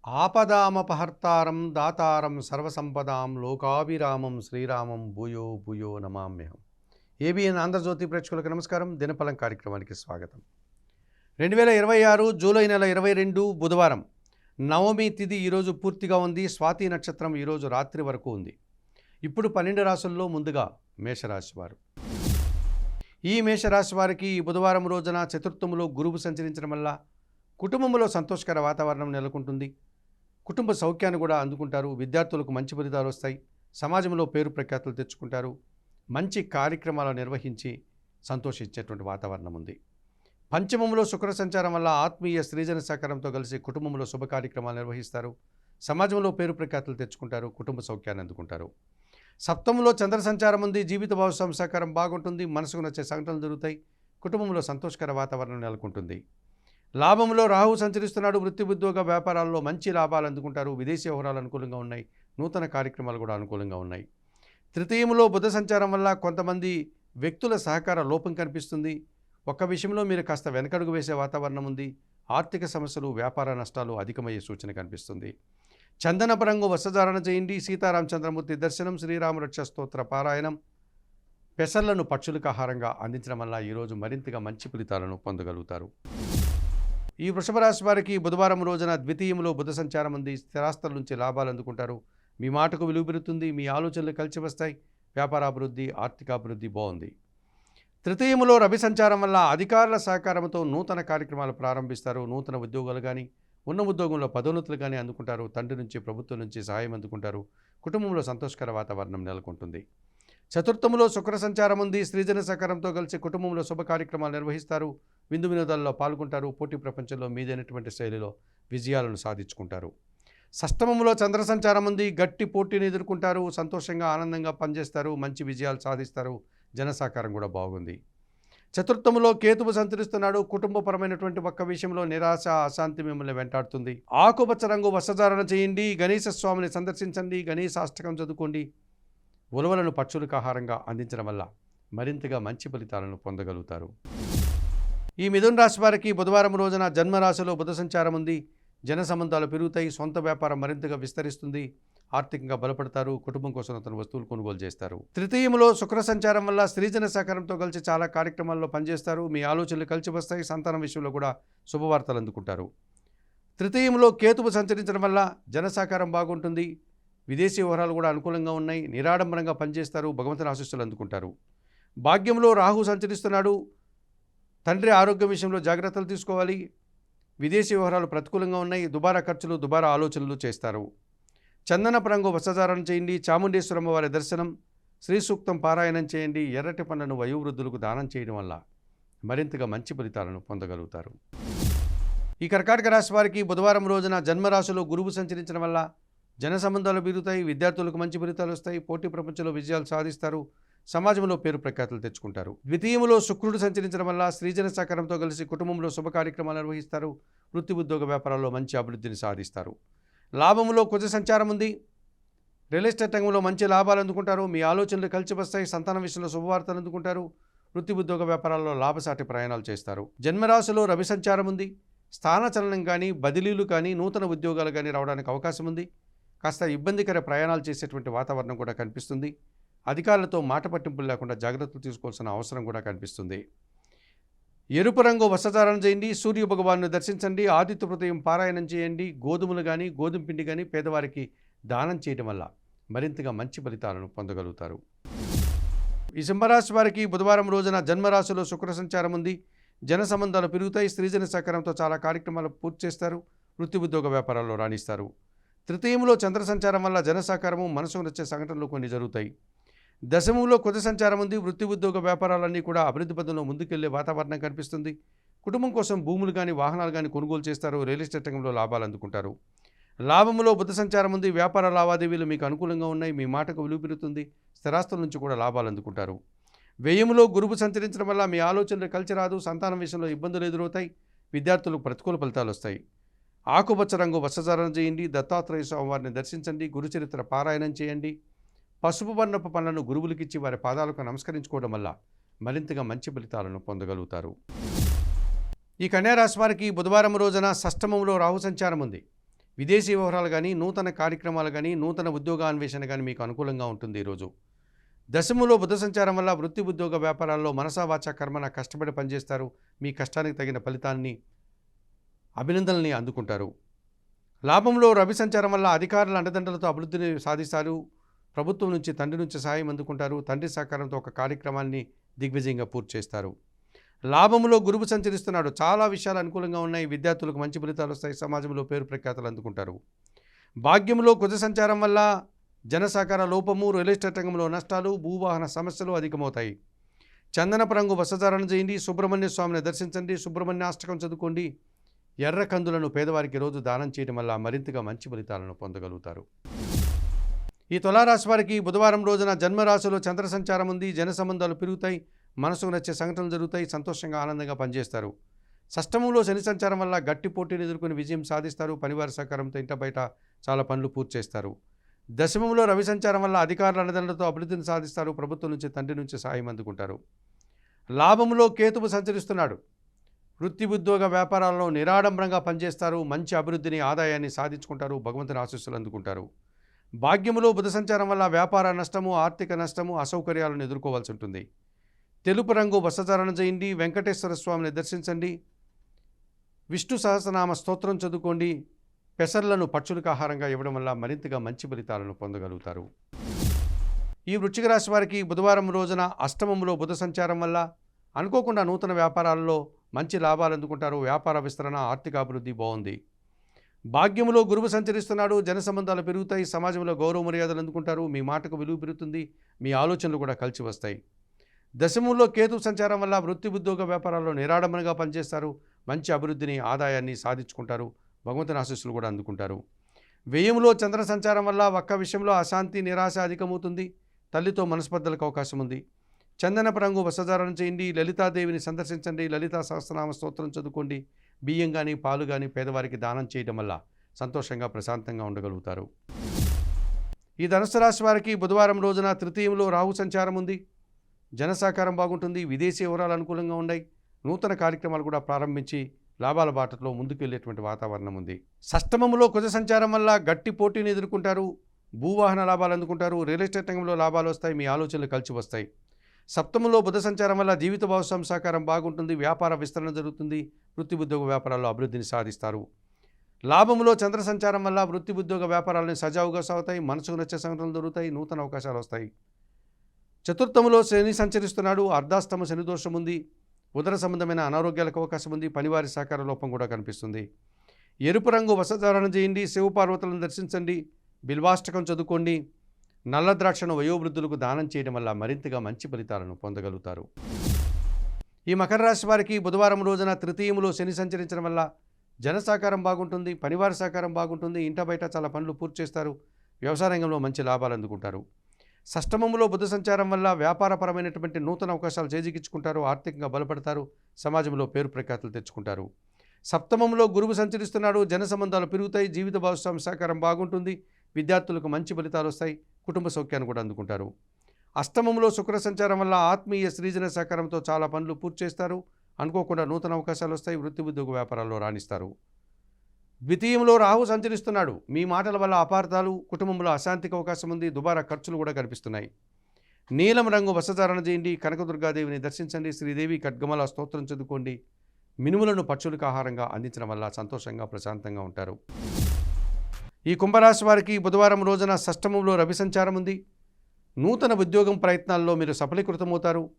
ఆపదామపహర్తారం దాతారం సర్వసంపదాం లోకాభిరామం శ్రీరామం భూయో భూయో నమామ్యహం. ఏబిఎన్ ఆంధ్రజ్యోతి ప్రేక్షకులకు నమస్కారం. దినఫలం కార్యక్రమానికి స్వాగతం. 2026 జూలై నెల 22 బుధవారం నవమి తిథి ఈరోజు పూర్తిగా ఉంది. స్వాతి నక్షత్రం ఈరోజు రాత్రి వరకు ఉంది. ఇప్పుడు 12 రాశుల్లో ముందుగా మేషరాశి వారు. ఈ మేషరాశి వారికి ఈ బుధవారం రోజున చతుర్థములో గురువు సంచరించడం వల్ల కుటుంబంలో సంతోషకర వాతావరణం నెలకొంటుంది. కుటుంబ సౌఖ్యాన్ని కూడా అందుకుంటారు. విద్యార్థులకు మంచి ఫలితాలు వస్తాయి. సమాజంలో పేరు ప్రఖ్యాతులు తెచ్చుకుంటారు. మంచి కార్యక్రమాలు నిర్వహించి సంతోషించేటువంటి వాతావరణం ఉంది. పంచమంలో శుక్ర సంచారం వల్ల ఆత్మీయ స్త్రీజన సహకారంతో కలిసి కుటుంబంలో శుభ కార్యక్రమాలు నిర్వహిస్తారు. సమాజంలో పేరు ప్రఖ్యాతులు తెచ్చుకుంటారు. కుటుంబ సౌఖ్యాన్ని అందుకుంటారు. సప్తమంలో చంద్ర సంచారం ఉంది. జీవిత భాగస్వామి సహకారం బాగుంటుంది. మనసుకు నచ్చే సంఘటనలు జరుగుతాయి. కుటుంబంలో సంతోషకర వాతావరణం నెలకొంటుంది. లాభంలో రాహు సంచరిస్తున్నాడు. వృత్తి ఉద్యోగ వ్యాపారాల్లో మంచి లాభాలు అందుకుంటారు. విదేశీ వ్యవహారాలు అనుకూలంగా ఉన్నాయి. నూతన కార్యక్రమాలు కూడా అనుకూలంగా ఉన్నాయి. తృతీయంలో బుధ సంచారం వల్ల కొంతమంది వ్యక్తుల సహకార లోపం కనిపిస్తుంది. ఒక్క విషయంలో మీరు కాస్త వెనకడుగు వేసే వాతావరణం ఉంది. ఆర్థిక సమస్యలు, వ్యాపార నష్టాలు అధికమయ్యే సూచన కనిపిస్తుంది. చందనపు రంగు వస్త్రధారణ చేయండి. సీతారామచంద్రమూర్తి దర్శనం, శ్రీరామరక్ష స్తోత్ర పారాయణం, పెసర్లను పక్షులకు ఆహారంగా అందించడం వల్ల ఈరోజు మరింతగా మంచి ఫలితాలను పొందగలుగుతారు. ఈ వృషభ రాశి వారికి బుధవారం రోజున ద్వితీయంలో బుధ సంచారం ఉంది. స్థిరాస్తుల నుంచి లాభాలు అందుకుంటారు. మీ మాటకు విలువ పెరుగుతుంది. మీ ఆలోచనలు కలిసి వస్తాయి. వ్యాపారాభివృద్ధి, ఆర్థికాభివృద్ధి బాగుంది. తృతీయంలో రవి సంచారం వల్ల అధికారుల సహకారంతో నూతన కార్యక్రమాలు ప్రారంభిస్తారు. నూతన ఉద్యోగాలు కానీ, ఉన్న ఉద్యోగంలో పదోన్నతులు కానీ అందుకుంటారు. తండ్రి నుంచి, ప్రభుత్వం నుంచి సహాయం అందుకుంటారు. కుటుంబంలో సంతోషకర వాతావరణం నెలకొంటుంది. చతుర్థంలో శుక్ర సంచారం ఉంది. స్త్రీజన సహకారంతో కలిసి కుటుంబంలో శుభ కార్యక్రమాలు నిర్వహిస్తారు. విందు వినోదాల్లో పాల్గొంటారు. పోటీ ప్రపంచంలో మీదైనటువంటి శైలిలో విజయాలను సాధించుకుంటారు. షష్టమంలో చంద్ర సంచారం ఉంది. గట్టి పోటీని ఎదుర్కొంటారు. సంతోషంగా, ఆనందంగా పనిచేస్తారు. మంచి విజయాలు సాధిస్తారు. జన సహకారం కూడా బాగుంది. చతుర్థంలో కేతువు సంచరిస్తున్నాడు. కుటుంబపరమైనటువంటి ఒక్క విషయంలో నిరాశ, అశాంతి మిమ్మల్ని వెంటాడుతుంది. ఆకుపచ్చ రంగు వస్త్రధారణ చేయండి. గణేశ స్వామిని సందర్శించండి. గణేశాష్టకం చదువుకోండి. ఉలవలను పక్షులకు ఆహారంగా అందించడం వల్ల మరింతగా మంచి ఫలితాలను పొందగలుగుతారు. ఈ మిథున రాశి వారికి బుధవారం రోజున జన్మరాశిలో బుధ సంచారం ఉంది. జన సంబంధాలు పెరుగుతాయి. సొంత వ్యాపారం మరింతగా విస్తరిస్తుంది. ఆర్థికంగా బలపడతారు. కుటుంబం కోసం అతను వస్తువులు కొనుగోలు చేస్తారు. తృతీయంలో శుక్ర సంచారం వల్ల స్త్రీజన సహకారంతో కలిసి చాలా కార్యక్రమాల్లో పనిచేస్తారు. మీ ఆలోచనలు కలిసి వస్తాయి. సంతానం విషయంలో కూడా శుభవార్తలు అందుకుంటారు. తృతీయంలో కేతువు సంచరించడం వల్ల జన సహకారం బాగుంటుంది. విదేశీ వ్యవహారాలు కూడా అనుకూలంగా ఉన్నాయి. నిరాడంబరంగా పనిచేస్తారు. భగవంతుని ఆశీస్సులు అందుకుంటారు. భాగ్యంలో రాహు సంచరిస్తున్నాడు. తండ్రి ఆరోగ్య విషయంలో జాగ్రత్తలు తీసుకోవాలి. విదేశీ వ్యవహారాలు ప్రతికూలంగా ఉన్నాయి. దుబారా ఖర్చులు, దుబారా ఆలోచనలు చేస్తారు. చందనపు రంగు వస్త్రధారణ చేయండి. చాముండేశ్వరమ్మ వారి దర్శనం, శ్రీ సూక్తం పారాయణం చేయండి. ఎర్రటి పండ్లను వయోవృద్ధులకు దానం చేయడం వల్ల మరింతగా మంచి ఫలితాలను పొందగలుగుతారు. ఈ కర్కాటక రాశి వారికి బుధవారం రోజున జన్మరాశిలో గురువు సంచరించడం వల్ల జన సంబంధాలు పెరుగుతాయి. విద్యార్థులకు మంచి ఫలితాలు వస్తాయి. పోటీ ప్రపంచంలో విజయాలు సాధిస్తారు. సమాజంలో పేరు ప్రఖ్యాతులు తెచ్చుకుంటారు. ద్వితీయంలో శుక్రుడు సంచరించడం వల్ల స్త్రీజన సహకారంతో కలిసి కుటుంబంలో శుభ కార్యక్రమాలు నిర్వహిస్తారు. వృత్తి ఉద్యోగ వ్యాపారాల్లో మంచి అభివృద్ధిని సాధిస్తారు. లాభంలో కుజ సంచారం ఉంది. రియల్ ఎస్టేట్ రంగంలో మంచి లాభాలు అందుకుంటారు. మీ ఆలోచనలు కలిసి వస్తాయి. సంతానం విషయంలో శుభవార్తలు అందుకుంటారు. వృత్తి ఉద్యోగ వ్యాపారాల్లో లాభసాటి ప్రయాణాలు చేస్తారు. జన్మరాశిలో రవి సంచారం ఉంది. స్థానచలనం కానీ, బదిలీలు కానీ, నూతన ఉద్యోగాలు కానీ రావడానికి అవకాశం ఉంది. కాస్త ఇబ్బందికర ప్రయాణాలు చేసేటువంటి వాతావరణం కూడా కనిపిస్తుంది. అధికారులతో మాట పట్టింపులు లేకుండా జాగ్రత్తలు తీసుకోవాల్సిన అవసరం కూడా కనిపిస్తుంది. ఎరుపు రంగు వస్త్రధారణ చేయండి. సూర్య భగవాను దర్శించండి. ఆదిత్య హృదయం పారాయణం చేయండి. గోధుమలు కానీ, గోధుమ పిండి కానీ పేదవారికి దానం చేయడం వల్ల మరింతగా మంచి ఫలితాలను పొందగలుగుతారు. ఈ సింహరాశి వారికి బుధవారం రోజున జన్మరాశిలో శుక్ర సంచారం ఉంది. జన సంబంధాలు పెరుగుతాయి. స్త్రీజన సహకారంతో చాలా కార్యక్రమాలు పూర్తి చేస్తారు. వృత్తి ఉద్యోగ వ్యాపారాల్లో రాణిస్తారు. తృతీయంలో చంద్ర సంచారం వల్ల జన సహకారము, మనసుకు నచ్చే సంఘటనలు కొన్ని జరుగుతాయి. దశమంలో కుజ సంచారం ఉంది. వృత్తి ఉద్యోగ వ్యాపారాలన్నీ కూడా అభివృద్ధి పథంలో ముందుకెళ్లే వాతావరణం కనిపిస్తుంది. కుటుంబం కోసం భూములు కానీ, వాహనాలు కానీ కొనుగోలు చేస్తారు. రియల్ ఎస్టేట్ రంగంలో లాభాలు అందుకుంటారు. లాభంలో బుధ సంచారం ఉంది. వ్యాపార లావాదేవీలు మీకు అనుకూలంగా ఉన్నాయి. మీ మాటకు విలువ పెరుగుతుంది. స్థిరాస్తుల నుంచి కూడా లాభాలు అందుకుంటారు. వ్యయంలో గురువు సంచరించడం వల్ల మీ ఆలోచనలు కలిసి రాదు. సంతానం విషయంలో ఇబ్బందులు ఎదురవుతాయి. విద్యార్థులకు ప్రతికూల ఫలితాలు వస్తాయి. ఆకుపచ్చ రంగు వస్త్రధారణ చేయండి. దత్తాత్రేయ స్వామివారిని దర్శించండి. గురుచరిత్ర పారాయణం చేయండి. పసుపు వర్ణపు పనులను గురువులకిచ్చి వారి పాదాలకు నమస్కరించుకోవడం వల్ల మరింతగా మంచి ఫలితాలను పొందగలుగుతారు. ఈ కన్యా రాశి వారికి బుధవారం రోజున షష్టమంలో రాహు సంచారం ఉంది. విదేశీ వ్యవహారాలు కానీ, నూతన కార్యక్రమాలు కానీ, నూతన ఉద్యోగాన్వేషణ కానీ మీకు అనుకూలంగా ఉంటుంది ఈరోజు. దశమంలో బుధ సంచారం వల్ల వృత్తి, ఉద్యోగ, వ్యాపారాల్లో మనసా వాచా కర్మన కష్టపడి పనిచేస్తారు. మీ కష్టానికి తగిన ఫలితాన్ని, అభినందనల్ని అందుకుంటారు. లాభంలో రవి సంచారం వల్ల అధికారుల అండదండలతో అభివృద్ధిని సాధిస్తారు. ప్రభుత్వం నుంచి, తండ్రి నుంచి సహాయం అందుకుంటారు. తండ్రి సహకారంతో ఒక కార్యక్రమాన్ని దిగ్విజయంగా పూర్తి చేస్తారు. లాభంలో గురువు సంచరిస్తున్నాడు. చాలా విషయాలు అనుకూలంగా ఉన్నాయి. విద్యార్థులకు మంచి ఫలితాలు వస్తాయి. సమాజంలో పేరు ప్రఖ్యాతలు అందుకుంటారు. భాగ్యంలో కుజ సంచారం వల్ల జన సహకార లోపము, రియల్ ఎస్టేట్ రంగంలో నష్టాలు, భూవాహన సమస్యలు అధికమవుతాయి. చందనపు రంగు వస్త్రధారణ చేయండి. సుబ్రహ్మణ్య స్వామిని దర్శించండి. సుబ్రహ్మణ్యాష్టకం చదువుకోండి. ఎర్ర కందులను పేదవారికి రోజు దానం చేయడం వల్ల మరింతగా మంచి ఫలితాలను పొందగలుగుతారు. ఈ తులారాశి వారికి బుధవారం రోజున జన్మరాశిలో చంద్ర సంచారం ఉంది. జన సంబంధాలు పెరుగుతాయి. మనసుకు నచ్చే సంఘటనలు జరుగుతాయి. సంతోషంగా, ఆనందంగా పనిచేస్తారు. షష్టమంలో శని సంచారం వల్ల గట్టి పోటీని ఎదుర్కొని విజయం సాధిస్తారు. పనివారి సహకారంతో ఇంట బయట చాలా పనులు పూర్తి చేస్తారు. దశమంలో రవి సంచారం వల్ల అధికారుల అండదండలతో అభివృద్ధిని సాధిస్తారు. ప్రభుత్వం నుంచి, తండ్రి నుంచి సహాయం అందుకుంటారు. లాభంలో కేతువు సంచరిస్తున్నాడు. వృత్తి, ఉద్యోగ, వ్యాపారాల్లో నిరాడంబరంగా పనిచేస్తారు. మంచి అభివృద్ధిని, ఆదాయాన్ని సాధించుకుంటారు. భగవంతుని ఆశీస్సులు అందుకుంటారు. భాగ్యములో బుధ సంచారం వల్ల వ్యాపార నష్టము, ఆర్థిక నష్టము, అసౌకర్యాలను ఎదుర్కోవాల్సి ఉంటుంది. తెలుపు రంగు వస్త్రధారణ చేయండి. వెంకటేశ్వర స్వామిని దర్శించండి. విష్ణు సహస్రనామ స్తోత్రం చదువుకోండి. పెసర్లను పక్షులకు ఆహారంగా ఇవ్వడం వల్ల మరింతగా మంచి ఫలితాలను పొందగలుగుతారు. ఈ వృశ్చిక రాశి వారికి బుధవారం రోజున అష్టమంలో బుధ సంచారం వల్ల అనుకోకుండా నూతన వ్యాపారాల్లో మంచి లాభాలు అందుకుంటారు. వ్యాపార విస్తరణ, ఆర్థిక అభివృద్ధి బాగుంది. భాగ్యములో గురువు సంచరిస్తున్నాడు. జన సంబంధాలు పెరుగుతాయి. సమాజంలో గౌరవ మర్యాదలు అందుకుంటారు. మీ మాటకు విలువ పెరుగుతుంది. మీ ఆలోచనలు కూడా కలిసి వస్తాయి. దశమంలో కేతు సంచారం వల్ల వృత్తి, ఉద్యోగ, వ్యాపారాల్లో నిరాడంబరంగా పనిచేస్తారు. మంచి అభివృద్ధిని, ఆదాయాన్ని సాధించుకుంటారు. భగవంతుని ఆశీస్సులు కూడా అందుకుంటారు. వ్యయంలో చంద్ర సంచారం వల్ల ఒక్క విషయంలో అశాంతి, నిరాశ అధికమవుతుంది. తల్లితో మనస్పర్ధలకు అవకాశం ఉంది. చందనపు రంగు వస్త్రధారణ చేయండి. లలితాదేవిని సందర్శించండి. లలితా సహస్రనామ స్తోత్రం చదువుకోండి. బియ్యం కానీ, పాలు కానీ పేదవారికి దానం చేయడం వల్ల సంతోషంగా, ప్రశాంతంగా ఉండగలుగుతారు. ఈ ధనుసు రాశి వారికి బుధవారం రోజున తృతీయంలో రాహు సంచారం ఉంది. జన సహకారం బాగుంటుంది. విదేశీ వివరాలు అనుకూలంగా ఉన్నాయి. నూతన కార్యక్రమాలు కూడా ప్రారంభించి లాభాల బాటలో ముందుకు వెళ్ళేటువంటి వాతావరణం ఉంది. షష్టమంలో కుజ సంచారం వల్ల గట్టి పోటీని ఎదుర్కొంటారు. భూవాహన లాభాలు అందుకుంటారు. రియల్ ఎస్టేట్ రంగంలో లాభాలు వస్తాయి. మీ ఆలోచనలు కలిసి వస్తాయి. సప్తమంలో బుధ సంచారం వల్ల జీవిత భాగస్వామి సహకారం బాగుంటుంది. వ్యాపార విస్తరణ జరుగుతుంది. వృత్తి, ఉద్యోగ, వ్యాపారాల్లో అభివృద్ధిని సాధిస్తారు. లాభంలో చంద్ర సంచారం వల్ల వృత్తి, ఉద్యోగ, వ్యాపారాలను సజావుగా సాగుతాయి. మనసుకు నచ్చే సంఘటనలు దొరుకుతాయి. నూతన అవకాశాలు వస్తాయి. చతుర్థంలో శని సంచరిస్తున్నాడు. అర్ధాష్టమ శని దోషం ఉంది. ఉదర సంబంధమైన అనారోగ్యాలకు అవకాశం ఉంది. పనివారి సహకార లోపం కూడా కనిపిస్తుంది. ఎరుపు రంగు వస్త్రధారణ చేయండి. శివపార్వతులను దర్శించండి. బిల్వాష్టకం చదువుకోండి. నల్ల ద్రాక్షను వయోవృద్ధులకు దానం చేయడం వల్ల మరింతగా మంచి ఫలితాలను పొందగలుగుతారు. ఈ మకర రాశి వారికి బుధవారం రోజున తృతీయంలో శని సంచరించడం వల్ల జన సహకారం బాగుంటుంది. పనివారి సహకారం బాగుంటుంది. ఇంట బయట చాలా పనులు పూర్తి చేస్తారు. వ్యవసాయ రంగంలో మంచి లాభాలు అందుకుంటారు. షష్టమంలో బుధ సంచారం వల్ల వ్యాపారపరమైనటువంటి నూతన అవకాశాలు చేజిక్కించుకుంటారు. ఆర్థికంగా బలపడతారు. సమాజంలో పేరు ప్రఖ్యాతులు తెచ్చుకుంటారు. సప్తమంలో గురువు సంచరిస్తున్నాడు. జన సంబంధాలు పెరుగుతాయి. జీవిత భాగస్వామి సహకారం బాగుంటుంది. విద్యార్థులకు మంచి ఫలితాలు వస్తాయి. కుటుంబ సౌఖ్యాన్ని కూడా అందుకుంటారు. అష్టమంలో శుక్ర సంచారం వల్ల ఆత్మీయ సృజన సహకారంతో చాలా పనులు పూర్తి చేస్తారు. అనుకోకుండా నూతన అవకాశాలు వస్తాయి. వృత్తి, ఉద్యోగ, వ్యాపారాల్లో రాణిస్తారు. ద్వితీయంలో రాహు సంచరిస్తున్నాడు. మీ మాటల వల్ల అపార్థాలు, కుటుంబంలో అశాంతికి అవకాశం ఉంది. దుబారా ఖర్చులు కూడా కనిపిస్తున్నాయి. నీలం రంగు వస్త్రధారణ చేయండి. కనకదుర్గాదేవిని దర్శించండి. శ్రీదేవి ఖడ్గమల స్తోత్రం చదువుకోండి. మినుములను పక్షులకు ఆహారంగా అందించడం వల్ల సంతోషంగా, ప్రశాంతంగా ఉంటారు. ఈ కుంభరాశి వారికి బుధవారం రోజున షష్టమంలో రవి సంచారం ఉంది. నూతన ఉద్యోగం ప్రయత్నాల్లో మీరు సఫలీకృతమవుతారు.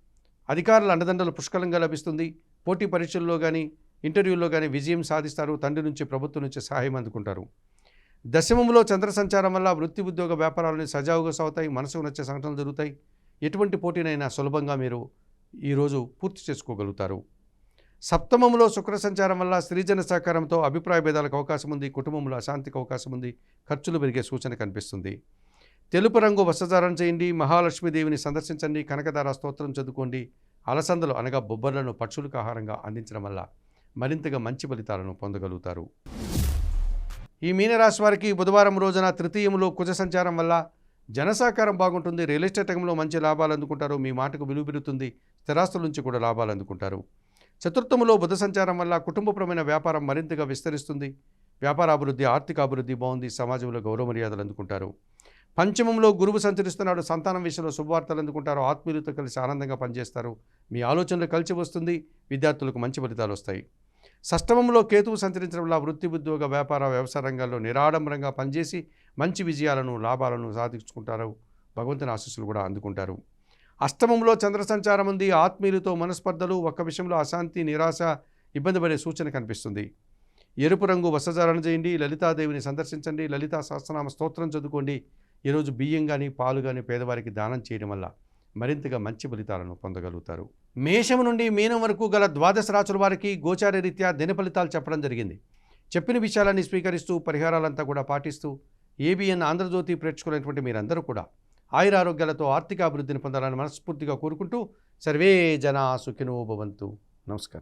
అధికారుల అండదండలు పుష్కలంగా లభిస్తుంది. పోటీ పరీక్షల్లో కానీ, ఇంటర్వ్యూల్లో కానీ విజయం సాధిస్తారు. తండ్రి నుంచి, ప్రభుత్వం నుంచి సహాయం అందుకుంటారు. దశమంలో చంద్ర సంచారం వల్ల వృత్తి, ఉద్యోగ, వ్యాపారాలను సజావుగా సాగుతాయి. మనసుకు నచ్చే సంఘటనలు జరుగుతాయి. ఎటువంటి పోటీనైనా సులభంగా మీరు ఈరోజు పూర్తి చేసుకోగలుగుతారు. సప్తమంలో శుక్ర సంచారం వల్ల స్త్రీజన సహకారంతో అభిప్రాయ భేదాలకు అవకాశం ఉంది. కుటుంబంలో అశాంతికి అవకాశం ఉంది. ఖర్చులు పెరిగే సూచన కనిపిస్తుంది. తెలుపు రంగు వస్త్రధారణ చేయండి. మహాలక్ష్మీదేవిని సందర్శించండి. కనకదార స్తోత్రం చదువుకోండి. అలసందలు అనగా బొబ్బర్లను పక్షులకు ఆహారంగా అందించడం వల్ల మరింతగా మంచి ఫలితాలను పొందగలుగుతారు. ఈ మీనరాశి వారికి బుధవారం రోజున తృతీయంలో కుజ సంచారం వల్ల జన సహకారం బాగుంటుంది. రియల్ ఎస్టేట్ రంగంలో మంచి లాభాలు అందుకుంటారు. మీ మాటకు విలువ పెరుగుతుంది. స్థిరాస్తుల నుంచి కూడా లాభాలు అందుకుంటారు. చతుర్థములో బుధ సంచారం వల్ల కుటుంబపరమైన వ్యాపారం మరింతగా విస్తరిస్తుంది. వ్యాపారాభివృద్ధి, ఆర్థిక అభివృద్ధి బాగుంది. సమాజంలో గౌరవ మర్యాదలు అందుకుంటారు. పంచమంలో గురువు సంచరిస్తున్నాడు. సంతానం విషయంలో శుభవార్తలు అందుకుంటారు. ఆత్మీయులతో కలిసి ఆనందంగా పనిచేస్తారు. మీ ఆలోచనలు కలిసి వస్తుంది. విద్యార్థులకు మంచి ఫలితాలు వస్తాయి. షష్టమంలో కేతువు సంచరించడం వల్ల వృత్తి, ఉద్యోగ, వ్యాపార, వ్యవసాయ రంగాల్లో నిరాడంబరంగా పనిచేసి మంచి విజయాలను, లాభాలను సాధించుకుంటారు. భగవంతుని ఆశీస్సులు కూడా అందుకుంటారు. అష్టమంలో చంద్ర సంచారం ఉంది. ఆత్మీయులతో మనస్పర్ధలు, ఒక్క విషయంలో అశాంతి, నిరాశ, ఇబ్బంది పడే సూచన కనిపిస్తుంది. ఎరుపు రంగు వస్త్రధారణ చేయండి. లలితాదేవిని సందర్శించండి. లలితా సహస్రనామ స్తోత్రం చదువుకోండి. ఈరోజు బియ్యం కానీ, పాలు కానీ పేదవారికి దానం చేయడం వల్ల మరింతగా మంచి ఫలితాలను పొందగలుగుతారు. మేషం నుండి మీనం వరకు గల ద్వాదశ రాశుల వారికి గోచార రీత్యా దిన ఫలితాలు చెప్పడం జరిగింది. చెప్పిన విషయాలన్నీ స్వీకరిస్తూ పరిహారాలంతా కూడా పాటిస్తూ ఏబిఎన్ ఆంధ్రజ్యోతి ప్రేక్షకులైనటువంటి మీరందరూ కూడా ఆయురారోగ్యాలతో ఆర్థిక అభివృద్ధిని పొందాలని మనస్ఫూర్తిగా కోరుకుంటూ సర్వే జనా సుఖినో భవంతు. నమస్కారం.